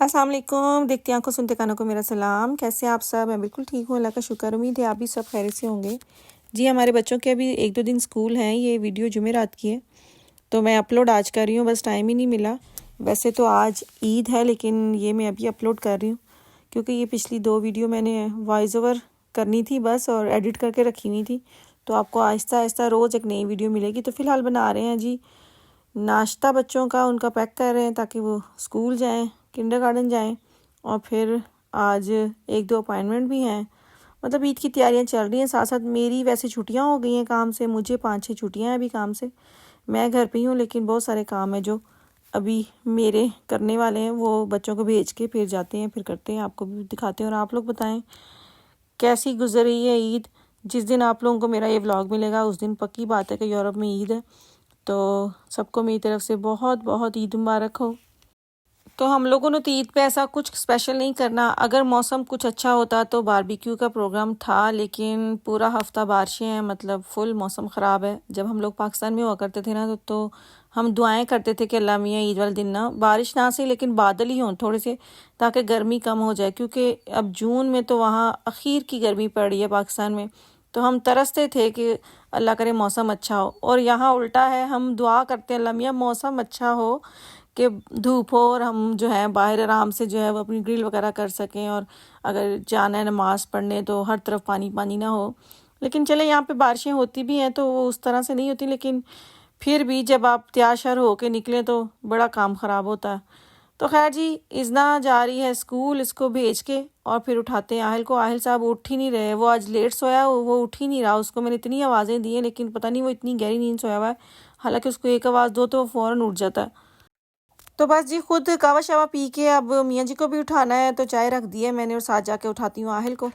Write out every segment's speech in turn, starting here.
अस्सलाम वालेकुम। देखते आंखों सुनते कानों को मेरा सलाम। कैसे हैं आप सब? मैं बिल्कुल ठीक हूँ, अल्लाह का शुक्र। उम्मीद है आप भी सब खैरियत से होंगे। जी हमारे बच्चों के अभी 1-2 दिन स्कूल हैं। ये वीडियो जुमेरात की है तो मैं अपलोड आज कर रही हूँ, बस टाइम ही नहीं मिला। वैसे तो आज ईद है लेकिन ये मैं अभी अपलोड कर रही हूँ क्योंकि ये पिछली 2 वीडियो मैंने वॉइस ओवर करनी थी बस, और एडिट करके रखी हुई थी। तो आपको आहिस्ता आहिस्ता रोज़ एक नई वीडियो मिलेगी। तो फ़िलहाल बना रहे हैं जी नाश्ता बच्चों का, उनका पैक कर रहे हैं ताकि वो स्कूल जाएं, किंडरगार्टन जाएं। और फिर आज 1-2 अपॉइंटमेंट भी हैं। मतलब ईद की तैयारियां चल रही हैं। साथ साथ मेरी वैसे छुट्टियां हो गई हैं काम से, मुझे 5-6 छुट्टियां हैं अभी काम से। मैं घर पे ही हूँ लेकिन बहुत सारे काम है जो अभी मेरे करने वाले हैं। वो बच्चों को भेज के फिर जाते हैं, फिर करते हैं, आपको भी दिखाते हैं। और आप लोग बताएं कैसी गुजर रही है ईद। जिस दिन आप लोगों को मेरा ये व्लॉग मिलेगा उस दिन पक्की बात है कि यूरोप में ईद है। तो सबको मेरी तरफ से बहुत बहुत ईद मुबारक हो। तो हम लोगों ने तो ईद पे ऐसा कुछ स्पेशल नहीं करना। अगर मौसम कुछ अच्छा होता तो बारबेक्यू का प्रोग्राम था, लेकिन पूरा हफ्ता बारिशें हैं, मतलब फुल मौसम ख़राब है। जब हम लोग पाकिस्तान में हुआ करते थे ना तो हम दुआएं करते थे कि अल्लाह मियाँ ईद वाले दिन ना बारिश ना सही लेकिन बादल ही हों थोड़े से, ताकि गर्मी कम हो जाए। क्योंकि अब जून में तो वहाँ आखिर की गर्मी पड़ रही है पाकिस्तान में। तो हम तरसते थे कि अल्लाह करे मौसम अच्छा हो, और यहाँ उल्टा है। हम दुआ करते हैं अल्लाह मियाँ मौसम अच्छा हो कि धूप हो और हम जो है बाहर आराम से जो है वो अपनी ग्रिल वगैरह कर सकें, और अगर जाना है नमाज़ पढ़ने तो हर तरफ पानी पानी ना हो। लेकिन चले यहाँ पे बारिशें होती भी हैं तो वो उस तरह से नहीं होती, लेकिन फिर भी जब आप तैयार श्यार होके निकलें तो बड़ा काम ख़राब होता है। तो खैर जी, इज़ना जा रही है स्कूल, इसको भेज के और फिर उठाते हैं आहिल को। आहिल साहब उठ ही नहीं रहे, वो आज लेट सोया, वो उठ ही नहीं रहा। उसको मैंने इतनी आवाज़ें दी हैं लेकिन पता नहीं वो इतनी गहरी नींद सोया हुआ है। हालांकि उसको एक आवाज़ दो तो वो फ़ौरन उठ जाता है। तो बस जी खुद कावा शावा पी के अब मियाँ जी को भी उठाना है तो चाय रख दी है मैंने, और साथ जाके उठाती हूँ आहिल को।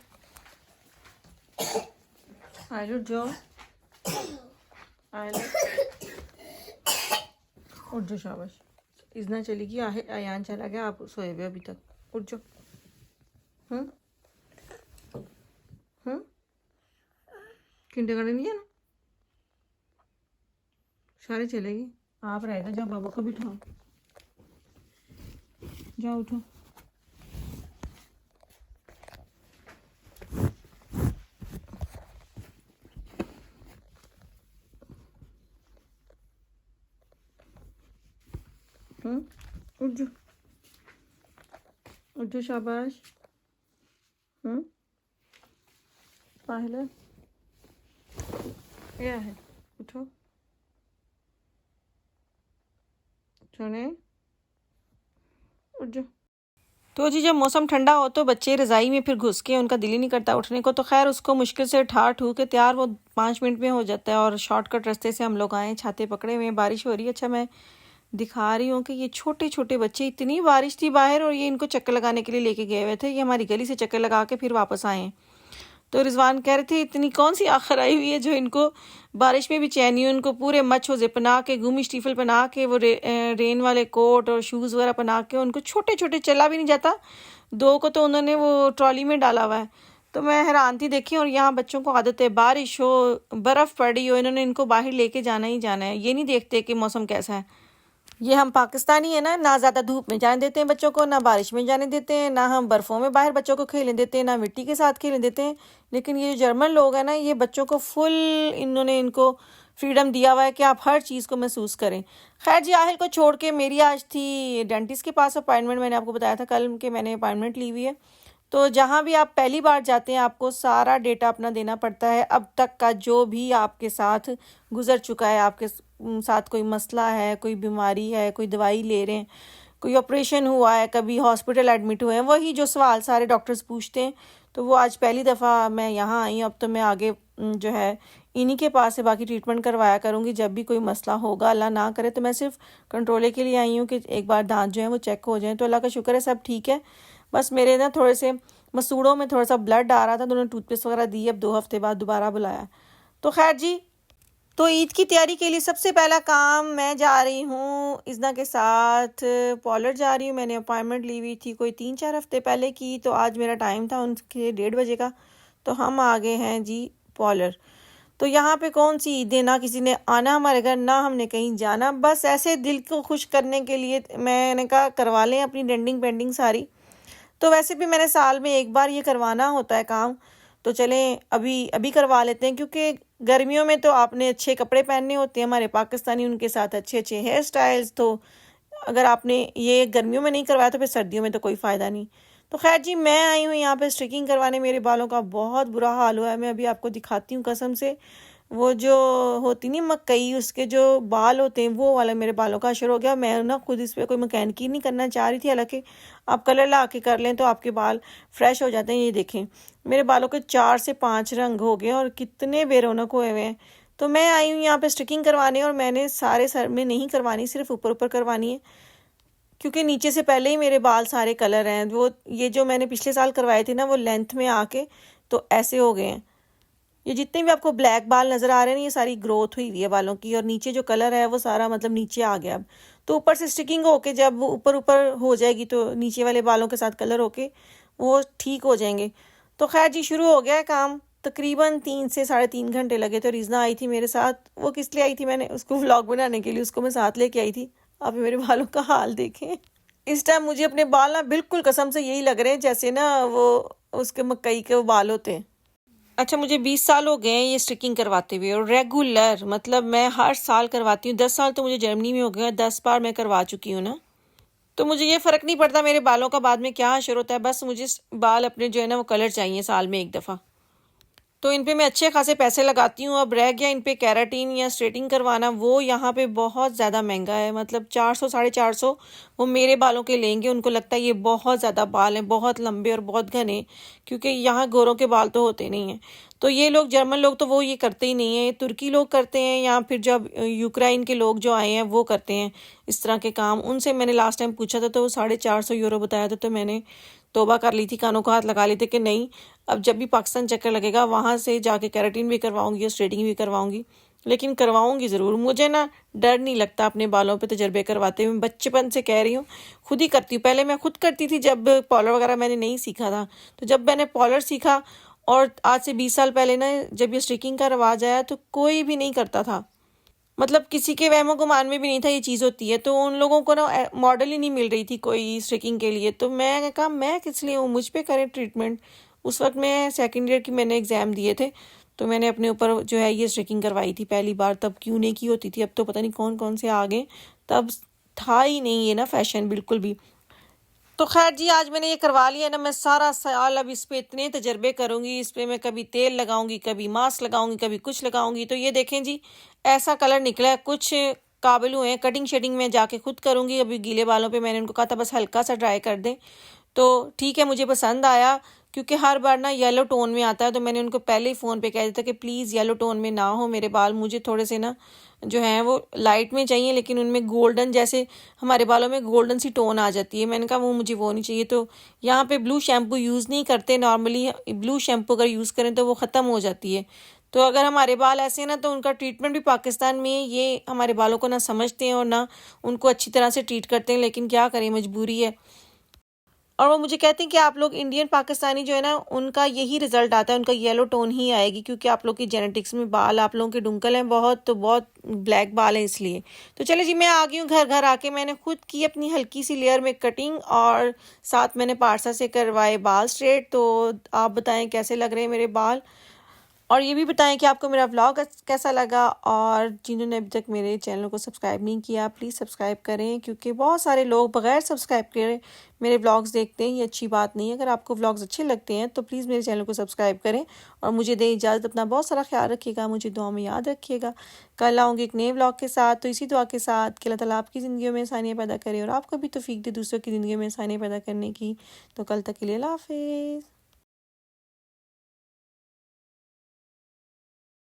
आहिल उठ जाओ, आहिल उठ जाओ, शाबाश। इजना चली गई, आयान चला गया, आप सोए हुए अभी तक। उठ जाओ। हम्म हम्म किंडरगार्टन नहीं है ना, सारे चलेगी, आप रहेगा। जाओ बाबा को बिठाओ, जाओ उठो। उठ जाओ, उठ जाओ, शाबाश। आहिल क्या है, उठो सोने, उठ जाओ। तो जी जब मौसम ठंडा हो तो बच्चे रज़ाई में फिर घुस के उनका दिल ही नहीं करता उठने को। तो खैर उसको मुश्किल से ठा ठू के तैयार वो 5 मिनट में हो जाता है। और शॉर्टकट रास्ते से हम लोग आए, छाते पकड़े हुए, बारिश हो रही है। अच्छा, मैं दिखा रही हूँ कि ये छोटे छोटे बच्चे, इतनी बारिश थी बाहर और ये इनको चक्कर लगाने के लिए लेके गए हुए थे। ये हमारी गली से चक्कर लगा के फिर वापस आए हैं। तो रिजवान कह रहे थे इतनी कौन सी आखिर आई हुई है जो इनको बारिश में भी चैन नहीं। उनको पूरे मच्छोजे पहना के, गुमी स्टीफल पहना के, वो रेन वाले कोट और शूज़ वगैरह पहना के, उनको छोटे छोटे, चला भी नहीं जाता। 2 को तो उन्होंने वो ट्रॉली में डाला हुआ है। तो मैं हैरान थी देखी। और यहाँ बच्चों को आदत है बारिश हो, बर्फ़ पड़ी हो, इन्होंने इनको बाहर लेके जाना ही जाना है। ये नहीं देखते कि मौसम कैसा है। ये हम पाकिस्तानी है ना ज़्यादा धूप में जाने देते हैं बच्चों को, ना बारिश में जाने देते हैं, ना हम बर्फ़ों में बाहर बच्चों को खेलने देते हैं, ना मिट्टी के साथ खेलने देते हैं। लेकिन ये जो जर्मन लोग हैं ना, ये बच्चों को फुल, इन्होंने इनको फ्रीडम दिया हुआ है कि आप हर चीज़ को महसूस करें। खैर जी, आहिल को छोड़ के मेरी आज थी डेंटिस्ट के पास अपॉइंटमेंट। मैंने आपको बताया था कल कि मैंने अपॉइंटमेंट ली हुई है। तो जहाँ भी आप पहली बार जाते हैं आपको सारा डेटा अपना देना पड़ता है, अब तक का जो भी आपके साथ गुजर चुका है। आपके साथ कोई मसला है, कोई बीमारी है, कोई दवाई ले रहे हैं, कोई ऑपरेशन हुआ है, कभी हॉस्पिटल एडमिट हुए हैं, वही जो सवाल सारे डॉक्टर्स पूछते हैं। तो वो आज पहली दफ़ा मैं यहाँ आई। अब तो मैं आगे जो है इन्हीं के पास से बाकी ट्रीटमेंट करवाया करूँगी। जब भी कोई मसला होगा, अल्लाह ना करे, तो मैं सिर्फ कंट्रोले के लिए आई हूँ कि एक बार दांत जो है वो चेक हो जाएं। तो अल्लाह का शुक्र है सब ठीक है। बस मेरे ना थोड़े से मसूड़ों में थोड़ा सा ब्लड आ रहा था तो उन्होंने टूथपेस्ट वगैरह दी। अब 2 हफ्ते बाद दोबारा बुलाया। तो खैर जी, तो ईद की तैयारी के लिए सबसे पहला काम, मैं जा रही हूँ इज़ना के साथ पॉलर जा रही हूँ। मैंने अपॉइंटमेंट ली हुई थी कोई 3-4 हफ्ते पहले की, तो आज मेरा टाइम था उनके 1:30 बजे का। तो हम आ गए हैं जी पॉलर। तो यहाँ पे कौन सी ईदें, ना किसी ने आना हमारे घर, ना हमने कहीं जाना, बस ऐसे दिल को खुश करने के लिए मैंने कहा करवा लें अपनी डेंडिंग पेंडिंग सारी। तो वैसे भी मैंने साल में एक बार ये करवाना होता है काम, तो चलें अभी अभी करवा लेते हैं, क्योंकि गर्मियों में तो आपने अच्छे कपड़े पहनने होते हैं हमारे पाकिस्तानी, उनके साथ अच्छे अच्छे हेयर स्टाइल्स। तो अगर आपने ये गर्मियों में नहीं करवाया तो फिर सर्दियों में तो कोई फ़ायदा नहीं। तो खैर जी, मैं आई हूँ यहाँ पे स्ट्रिकिंग करवाने। मेरे बालों का बहुत बुरा हाल हुआ है, मैं अभी आपको दिखाती हूँ कसम से। वो जो होती नहीं मकई, उसके जो बाल होते हैं वो वाला मेरे बालों का असर हो गया। मैं ना खुद इस पर कोई मैकेनिकी नहीं करना चाह रही थी, हालांकि आप कलर ला के कर लें तो आपके बाल फ्रेश हो जाते हैं। ये देखें मेरे बालों के 4 से 5 रंग हो गए और कितने बेरौनक हुए हुए हैं। तो मैं आई हूँ यहाँ पे स्टिकिंग करवाने, और मैंने सारे सर में नहीं करवानी, सिर्फ ऊपर ऊपर करवानी है, क्योंकि नीचे से पहले ही मेरे बाल सारे कलर हैं। वो ये जो मैंने पिछले साल करवाए थे ना, वो लेंथ में आके तो ऐसे हो गए हैं। ये जितने भी आपको ब्लैक बाल नज़र आ रहे हैं, ये सारी ग्रोथ हुई हुई है बालों की, और नीचे जो कलर है वो सारा मतलब नीचे आ गया अब। तो ऊपर से स्टिकिंग होके जब वो ऊपर ऊपर हो जाएगी तो नीचे वाले बालों के साथ कलर होके वो ठीक हो जाएंगे। तो खैर जी, शुरू हो गया है काम। तकरीबन 3 से 3.5 घंटे लगे। तो रीज़ना आई थी मेरे साथ, वो किस लिए आई थी, मैंने उसको व्लॉग बनाने के लिए उसको मैं साथ लेके आई थी। आप मेरे बालों का हाल देखें। इस टाइम मुझे अपने बाल ना बिल्कुल कसम से यही लग रहे हैं जैसे ना वो उसके मकई के बाल होते हैं। अच्छा, मुझे 20 साल हो गए हैं ये स्टिकिंग करवाते हुए, और रेगुलर मतलब मैं हर साल करवाती हूँ। 10 साल तो मुझे जर्मनी में हो गया, 10 बार मैं करवा चुकी हूँ ना। तो मुझे ये फ़र्क नहीं पड़ता मेरे बालों का बाद में क्या असर होता है, बस मुझे बाल अपने जो है ना वो कलर चाहिए साल में एक दफ़ा। तो इन पे मैं अच्छे खासे पैसे लगाती हूँ। अब रह गया इन पे केराटिन या स्ट्रेटिंग करवाना, वो यहाँ पे बहुत ज़्यादा महंगा है। मतलब 400 450 वो मेरे बालों के लेंगे। उनको लगता है ये बहुत ज़्यादा बाल हैं, बहुत लंबे और बहुत घने, क्योंकि यहाँ गोरों के बाल तो होते नहीं हैं। तो ये लोग जर्मन लोग तो वो ये करते ही नहीं हैं, तुर्की लोग करते हैं, या फिर जब यूक्रेन के लोग जो आए हैं वो करते हैं इस तरह के काम। उनसे मैंने लास्ट टाइम पूछा था तो वो 450 यूरो बताया था। तो मैंने तौबा कर ली थी, कानों को हाथ लगा लिए थे कि नहीं, अब जब भी पाकिस्तान चक्कर लगेगा वहाँ से जाके केराटिन भी करवाऊंगी और स्ट्रेटिंग भी करवाऊंगी, लेकिन करवाऊंगी ज़रूर। मुझे ना डर नहीं लगता अपने बालों पे तजर्बे करवाते हुए, बचपन से कह रही हूँ, खुद ही करती हूँ। पहले मैं खुद करती थी जब पॉलर वगैरह मैंने नहीं सीखा था। तो जब मैंने पॉलर सीखा और आज से 20 साल पहले ना जब ये स्ट्रिकिंग का रवाज आया तो कोई भी नहीं करता था। मतलब किसी के वहमो गुमान में भी नहीं था ये चीज़ होती है। तो उन लोगों को ना मॉडल ही नहीं मिल रही थी कोई स्ट्रिकिंग के लिए। तो मैं कहा मैं किस लिए हूँ, मुझ पे करें ट्रीटमेंट। उस वक्त मैं सेकेंड ईयर की मैंने एग्ज़ाम दिए थे, तो मैंने अपने ऊपर जो है ये स्ट्रिकिंग करवाई थी पहली बार। तब क्यों नहीं की होती थी, अब तो पता नहीं कौन कौन से आ गए, तब था ही नहीं ये ना फैशन बिल्कुल भी। तो खैर जी, आज मैंने ये करवा लिया ना, मैं सारा साल अब इस पे इतने तजर्बे करूँगी। इस पे मैं कभी तेल लगाऊंगी, कभी मास्क लगाऊंगी, कभी कुछ लगाऊंगी। तो ये देखें जी, ऐसा कलर निकला है। कुछ काबिल हुए हैं, कटिंग शेडिंग में जाके खुद करूँगी। अभी गीले बालों पे मैंने उनको कहा था बस हल्का सा ड्राई कर दें, तो ठीक है, मुझे पसंद आया। क्योंकि हर बार ना येलो टोन में आता है, तो मैंने उनको पहले ही फ़ोन पे कह दिया था कि प्लीज़ येलो टोन में ना हो मेरे बाल, मुझे थोड़े से ना जो हैं वो लाइट में चाहिए, लेकिन उनमें गोल्डन, जैसे हमारे बालों में गोल्डन सी टोन आ जाती है। मैंने कहा वो मुझे वो नहीं चाहिए। तो यहाँ पे ब्लू शैम्पू यूज़ नहीं करते नॉर्मली। ब्लू शैम्पू अगर यूज़ करें तो वो ख़त्म हो जाती है। तो अगर हमारे बाल ऐसे हैं ना, तो उनका ट्रीटमेंट भी पाकिस्तान में ये हमारे बालों को ना समझते हैं और ना उनको अच्छी तरह से ट्रीट करते हैं, लेकिन क्या करें, मजबूरी है। और वो मुझे कहते हैं कि आप लोग इंडियन पाकिस्तानी जो है ना, उनका यही रिजल्ट आता है, उनका येलो टोन ही आएगी, क्योंकि आप लोग की जेनेटिक्स में बाल, आप लोगों के डुंकल हैं बहुत, तो बहुत ब्लैक बाल हैं इसलिए। तो चले जी, मैं आ गई हूँ घर। घर आके मैंने खुद की अपनी हल्की सी लेयर में कटिंग, और साथ मैंने पारसा से करवाए बाल स्ट्रेट। तो आप बताएं कैसे लग रहे हैं मेरे बाल, और ये भी बताएं कि आपको मेरा व्लॉग कैसा लगा। और जिन्होंने अभी तक मेरे चैनल को सब्सक्राइब नहीं किया, प्लीज़ सब्सक्राइब करें, क्योंकि बहुत सारे लोग बगैर सब्सक्राइब करे मेरे व्लॉग्स देखते हैं। ये अच्छी बात नहीं है। अगर आपको व्लॉग्स अच्छे लगते हैं तो प्लीज़ मेरे चैनल को सब्सक्राइब करें और मुझे दें इजाज़त। अपना बहुत सारा ख्याल रखिएगा, मुझे दुआ में याद रखिएगा। कल आऊँगी एक नए व्लॉग के साथ। तो इसी दुआ के साथ कि अल्लाह ताला आपकी ज़िंदगी में आसानियाँ पैदा करे और आपको भी तौफीक दे दूसरों की ज़िंदगी में आसानियाँ पैदा करने की। तो कल तक के लिए अल्लाह हाफ़िज़।